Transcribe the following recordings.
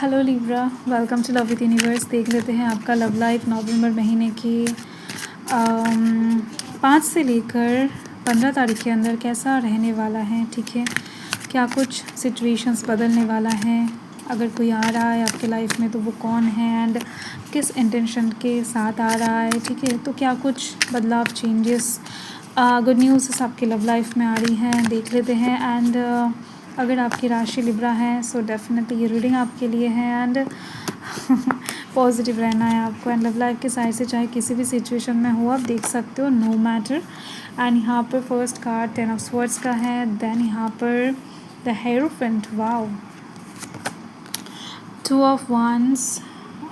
Hello Libra, welcome to love with universe. देख लेते हैं आपका लव लाइफ नवंबर महीने की 5 से लेकर 15 तारीख के अंदर कैसा रहने वाला है। ठीक है, क्या कुछ सिचुएशंस बदलने वाला है, अगर कोई आ रहा है आपके लाइफ में तो वो कौन है एंड किस इंटेंशन के साथ आ रहा है। ठीक है, तो क्या कुछ बदलाव, चेंजेस, गुड न्यूज़ आपके लव लाइफ में आ रही हैं, देख लेते हैं। एंड अगर आपकी राशि लिब्रा है सो डेफिनेटली ये रीडिंग आपके लिए है। एंड पॉजिटिव रहना है आपको एंड लव लाइफ के साइड से चाहे किसी भी सिचुएशन में हो आप देख सकते हो, नो मैटर। एंड यहाँ पर फर्स्ट कार्ड 10 ऑफ स्वॉर्ड्स का है, देन यहाँ पर the hierophant, wow, 2 of wands,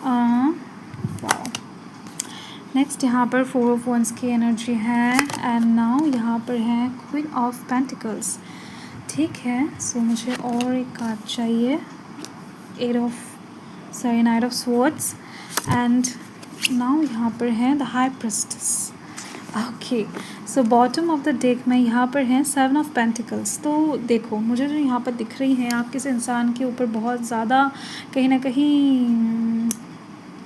wow. Next यहाँ पर 4 ऑफ wands की एनर्जी है एंड नाउ यहाँ पर है क्वीन ऑफ पेंटिकल्स। ठीक है, सो मुझे और एक कार्ड चाहिए, night of swords and now यहाँ पर है the high priestess. Okay, so bottom of the deck में यहाँ पर है 7 ऑफ पेंटिकल्स। तो देखो मुझे जो यहाँ पर दिख रही है, आप किसी इंसान के ऊपर बहुत ज़्यादा कहीं ना कहीं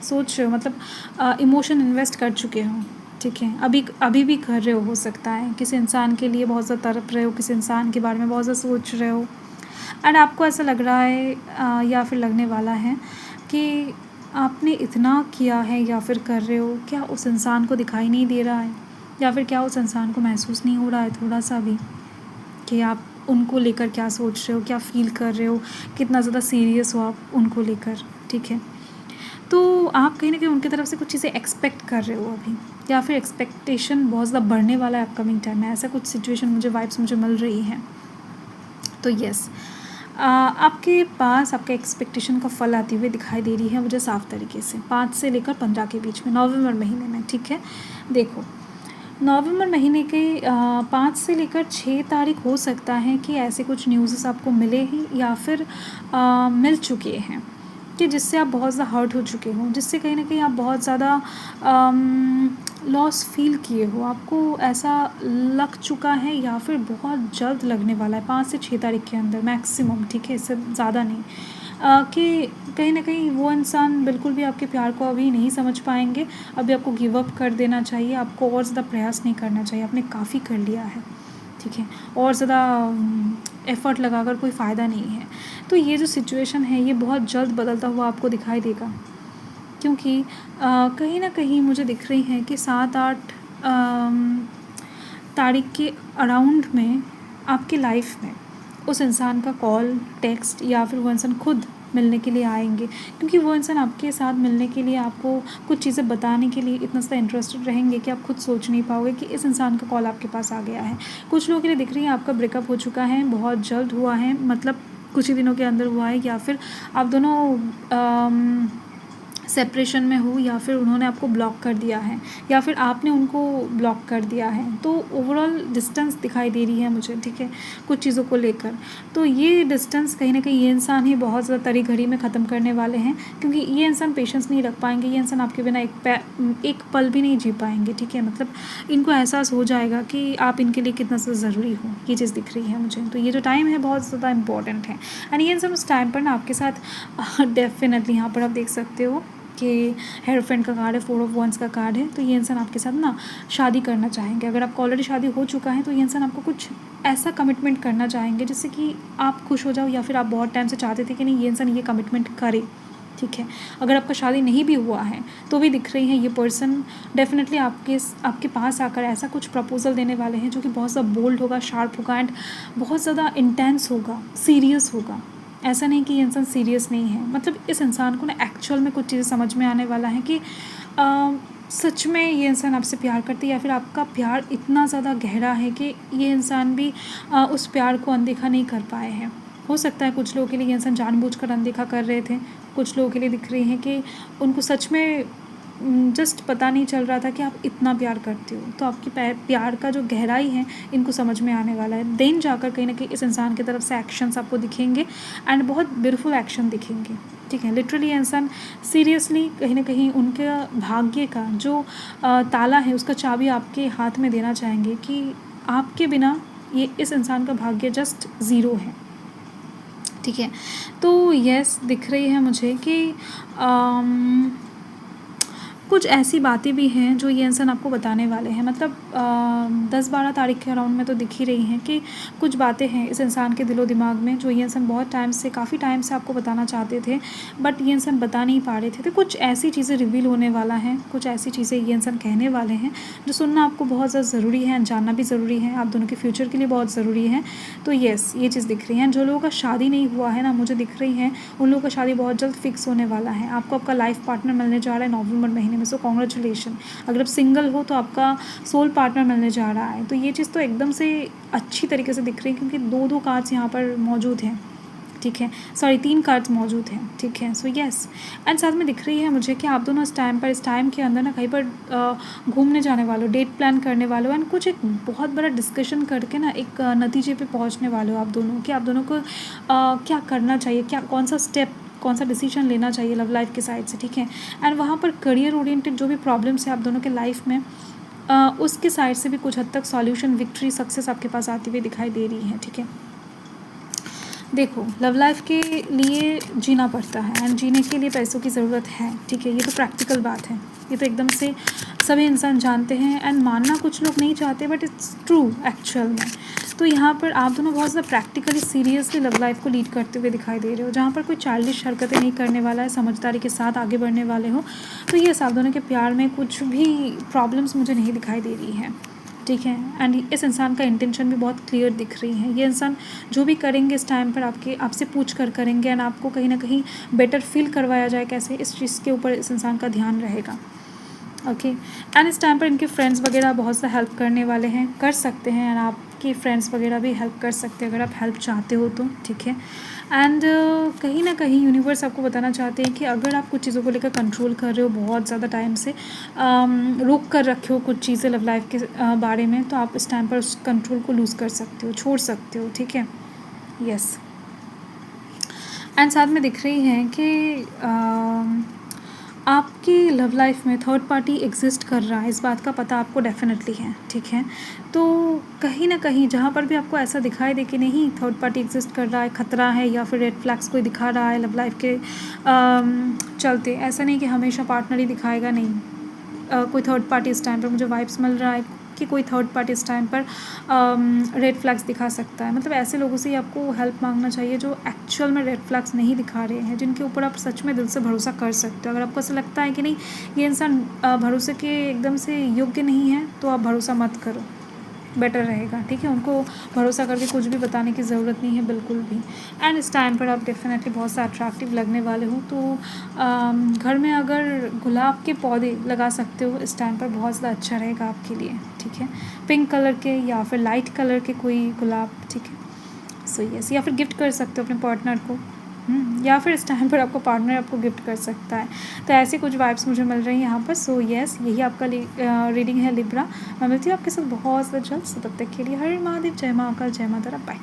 सोच रहे हो, मतलब इमोशन इन्वेस्ट कर चुके हो। ठीक है, अभी भी कर रहे हो सकता है, किसी इंसान के लिए बहुत ज़्यादा तड़प रहे हो, किसी इंसान के बारे में बहुत ज़्यादा सोच रहे हो एंड आपको ऐसा लग रहा है या फिर लगने वाला है कि आपने इतना किया है या फिर कर रहे हो, क्या उस इंसान को दिखाई नहीं दे रहा है या फिर क्या उस इंसान को महसूस नहीं हो रहा है थोड़ा सा भी कि आप उनको लेकर क्या सोच रहे हो, क्या फील कर रहे हो, कितना ज़्यादा सीरियस हो आप उनको लेकर। ठीक है, तो आप कहीं ना कहीं उनकी तरफ से कुछ चीज़ें एक्सपेक्ट कर रहे हो अभी, या फिर एक्सपेक्टेशन बहुत ज़्यादा बढ़ने वाला है अपकमिंग टाइम में, ऐसा कुछ सिचुएशन मुझे वाइब्स मुझे मिल रही हैं। तो यस, आपके पास आपका एक्सपेक्टेशन का फल आती हुई दिखाई दे रही है मुझे साफ तरीके से 5 से लेकर 15 के बीच में नवंबर महीने में। ठीक है, देखो नवंबर महीने के 5 से लेकर 6 तारीख हो सकता है कि ऐसे कुछ न्यूज़ आपको मिले ही या फिर मिल चुके हैं कि जिससे आप बहुत ज़्यादा हर्ट हो चुके हो, जिससे कहीं ना कहीं आप बहुत ज़्यादा लॉस फील किए हो, आपको ऐसा लग चुका है या फिर बहुत जल्द लगने वाला है 5 से 6 तारीख के अंदर मैक्सिमम। ठीक है, इससे ज़्यादा नहीं, कि कहीं ना कहीं वो इंसान बिल्कुल भी आपके प्यार को अभी नहीं समझ पाएंगे, अभी आपको गिव अप कर देना चाहिए, आपको और ज़्यादा प्रयास नहीं करना चाहिए, आपने काफ़ी कर लिया है। ठीक है, और ज़्यादा एफ़र्ट लगाकर कोई फ़ायदा नहीं है। तो ये जो सिचुएशन है ये बहुत जल्द बदलता हुआ आपको दिखाई देगा, क्योंकि कहीं ना कहीं मुझे दिख रही है कि 7-8 तारीख के अराउंड में आपके लाइफ में उस इंसान का कॉल, टेक्स्ट या फिर वो इंसान खुद मिलने के लिए आएंगे, क्योंकि वो इंसान आपके साथ मिलने के लिए, आपको कुछ चीज़ें बताने के लिए इतना ज़्यादा इंटरेस्टेड रहेंगे कि आप खुद सोच नहीं पाओगे कि इस इंसान का कॉल आपके पास आ गया है। कुछ लोगों के लिए दिख रही है आपका ब्रेकअप हो चुका है, बहुत जल्द हुआ है, मतलब कुछ ही दिनों के अंदर हुआ है, या फिर आप दोनों सेपरेशन में हो, या फिर उन्होंने आपको ब्लॉक कर दिया है या फिर आपने उनको ब्लॉक कर दिया है। तो ओवरऑल डिस्टेंस दिखाई दे रही है मुझे। ठीक है, कुछ चीज़ों को लेकर, तो ये डिस्टेंस कहीं ना कहीं ये इंसान ही बहुत ज़्यादा तरी घड़ी में ख़त्म करने वाले हैं, क्योंकि ये इंसान पेशेंस नहीं रख पाएंगे, ये इंसान आपके बिना एक पल भी नहीं जी पाएंगे। ठीक है, मतलब इनको एहसास हो जाएगा कि आप इनके लिए कितना ज़्यादा ज़रूरी हो, ये चीज़ दिख रही है मुझे। तो ये जो टाइम है बहुत ज़्यादा इंपॉर्टेंट है एंड ये इंसान उस टाइम पर ना आपके साथ डेफिनेटली, यहाँ पर आप देख सकते हो कि हेरोफेंट का कार्ड है, 4 ऑफ wands का कार्ड है, तो ये इंसान आपके साथ ना शादी करना चाहेंगे। अगर आपको ऑलरेडी शादी हो चुका है तो ये इंसान आपको कुछ ऐसा कमिटमेंट करना चाहेंगे जिससे कि आप खुश हो जाओ, या फिर आप बहुत टाइम से चाहते थे कि नहीं ये इंसान ये कमिटमेंट करे। ठीक है, अगर आपका शादी नहीं भी हुआ है तो भी दिख रही है ये पर्सन डेफिनेटली आपके पास आकर ऐसा कुछ प्रपोजल देने वाले हैं जो कि बहुत ज़्यादा बोल्ड होगा, शार्प होगा एंड बहुत ज़्यादा इंटेंस होगा, सीरियस होगा। ऐसा नहीं कि ये इंसान सीरियस नहीं है, मतलब इस इंसान को ना एक्चुअल में कुछ चीज़ें समझ में आने वाला है कि सच में ये इंसान आपसे प्यार करती है या फिर आपका प्यार इतना ज़्यादा गहरा है कि ये इंसान भी उस प्यार को अनदेखा नहीं कर पाए हैं। हो सकता है कुछ लोगों के लिए ये इंसान जानबूझकर अनदेखा कर रहे थे, कुछ लोगों के लिए दिख रही है कि उनको सच में जस्ट पता नहीं चल रहा था कि आप इतना प्यार करते हो। तो आपकी प्यार का जो गहराई है इनको समझ में आने वाला है, देन जाकर कहीं ना कहीं इस इंसान की तरफ से एक्शंस आपको दिखेंगे एंड बहुत ब्यूटीफुल एक्शन दिखेंगे। ठीक है, लिटरली इंसान सीरियसली कहीं ना कहीं उनके भाग्य का जो ताला है उसका चाबी आपके हाथ में देना चाहेंगे कि आपके बिना ये इस इंसान का भाग्य जस्ट ज़ीरो है। ठीक है। तो यस दिख रही है मुझे कि अम, कुछ ऐसी बातें भी हैं जो ये इंसान आपको बताने वाले हैं, मतलब 10-12 तारीख के अराउंड में तो दिख ही रही हैं कि कुछ बातें हैं इस इंसान के दिलो दिमाग में जो ये इंसान बहुत टाइम से, काफ़ी टाइम से आपको बताना चाहते थे, बट ये इंसान बता नहीं पा रहे थे। तो कुछ ऐसी चीज़ें रिवील होने वाला है, कुछ ऐसी चीज़ें ये इंसान कहने वाले हैं जो सुनना आपको बहुत ज़्यादा ज़रूरी है, जानना भी ज़रूरी है, आप दोनों के फ्यूचर के लिए बहुत ज़रूरी है। तो येस, ये चीज़ दिख रही है। जो लोगों का शादी नहीं हुआ है ना, मुझे दिख रही है उन लोगों का शादी बहुत जल्द फिक्स होने वाला है। आपको आपका लाइफ पार्टनर मिलने जा रहा है नवंबर महीने में, सो कॉन्ग्रेचुलेशन। अगर आप सिंगल हो तो आपका सोल पार्टनर मिलने जा रहा है। तो ये चीज़ तो एकदम से अच्छी तरीके से दिख रही है क्योंकि 2-2 कार्ड्स यहाँ पर मौजूद हैं, ठीक है, सॉरी 3 कार्ड्स मौजूद हैं, ठीक है। सो येस, एंड साथ में दिख रही है मुझे कि आप दोनों इस टाइम के अंदर ना कहीं पर घूमने जाने वाले हो, डेट प्लान करने वाले हो, एंड कुछ एक बहुत बड़ा डिस्कशन करके ना एक नतीजे पे पहुंचने वाले हो आप दोनों, कि आप दोनों को क्या करना चाहिए, क्या कौन सा स्टेप, कौन सा डिसीजन लेना चाहिए लव लाइफ के साइड से, ठीक है। एंड वहाँ पर करियर ओरिएंटेड जो भी प्रॉब्लम्स है आप दोनों के लाइफ में, उसके साइड से भी कुछ हद तक सॉल्यूशन, विक्ट्री, सक्सेस आपके पास आती हुई दिखाई दे रही है, ठीक है। देखो, लव लाइफ के लिए जीना पड़ता है एंड जीने के लिए पैसों की ज़रूरत है, ठीक है। ये तो प्रैक्टिकल बात है, ये तो एकदम से सभी इंसान जानते हैं एंड मानना कुछ लोग नहीं चाहते, बट इट्स ट्रू एक्चुअल में। तो यहाँ पर आप दोनों बहुत ज़्यादा प्रैक्टिकली, सीरियसली लव लाइफ को लीड करते हुए दिखाई दे रहे हो, जहाँ पर कोई चाइल्डिश हरकतें नहीं करने वाला है, समझदारी के साथ आगे बढ़ने वाले हो। तो ये आप दोनों के प्यार में कुछ भी प्रॉब्लम्स मुझे नहीं दिखाई दे रही है, ठीक है। एंड इस इंसान का इंटेंशन भी बहुत क्लियर दिख रही है। ये इंसान जो भी करेंगे इस टाइम पर आपसे पूछ कर करेंगे एंड आपको कहीं ना कहीं बेटर फील करवाया जाए कैसे, इस चीज़ के ऊपर इस इंसान का ध्यान रहेगा, ओके। एंड इस टाइम पर इनके फ्रेंड्स वगैरह बहुत सा हेल्प करने वाले हैं, कर सकते हैं, एंड आपके फ्रेंड्स वगैरह भी हेल्प कर सकते हैं अगर आप हेल्प चाहते हो तो, ठीक है। एंड कहीं ना कहीं यूनिवर्स आपको बताना चाहते हैं कि अगर आप कुछ चीज़ों को लेकर कंट्रोल कर रहे हो बहुत ज़्यादा टाइम से, रोक कर रखे हो कुछ चीज़ें लव लाइफ के बारे में, तो आप इस टाइम पर उस कंट्रोल को लूज़ कर सकते हो, छोड़ सकते हो, ठीक है। यस, एंड साथ में दिख रही हैं कि आपकी लव लाइफ में थर्ड पार्टी एग्जिस्ट कर रहा है, इस बात का पता आपको डेफिनेटली है, ठीक है। तो कहीं ना कहीं जहाँ पर भी आपको ऐसा दिखाई दे कि नहीं थर्ड पार्टी एग्जिस्ट कर रहा है, ख़तरा है या फिर रेड फ्लैग्स कोई दिखा रहा है लव लाइफ के चलते, ऐसा नहीं कि हमेशा पार्टनर ही दिखाएगा, नहीं। कोई थर्ड पार्टी इस टाइम पर मुझे वाइब्स मिल रहा है कि कोई थर्ड पार्टी इस टाइम पर रेड फ्लैग्स दिखा सकता है। मतलब ऐसे लोगों से ही आपको हेल्प मांगना चाहिए जो एक्चुअल में रेड फ्लैग्स नहीं दिखा रहे हैं, जिनके ऊपर आप सच में दिल से भरोसा कर सकते हो। अगर आपको ऐसा लगता है कि नहीं ये इंसान भरोसे के एकदम से योग्य नहीं है, तो आप भरोसा मत करो, बेटर रहेगा, ठीक है। उनको भरोसा करके कुछ भी बताने की ज़रूरत नहीं है बिल्कुल भी। एंड इस टाइम पर आप डेफिनेटली बहुत सा अट्रैक्टिव लगने वाले हो, तो घर में अगर गुलाब के पौधे लगा सकते हो इस टाइम पर, बहुत ज़्यादा अच्छा रहेगा आपके लिए, ठीक है। पिंक कलर के या फिर लाइट कलर के कोई गुलाब, ठीक है। सो यस, या फिर गिफ्ट कर सकते हो अपने पार्टनर को, या फिर इस टाइम पर आपको पार्टनर आपको गिफ्ट कर सकता है। तो ऐसी कुछ वाइब्स मुझे मिल रही हैं यहाँ पर। सो यस, यही आपका रीडिंग है लिब्रा। मैं मिलती हूँ आपके साथ बहुत ज़्यादा जल्द। तब तक के लिए हरे महादेव, जय माँ का, जय माता रा, बाय।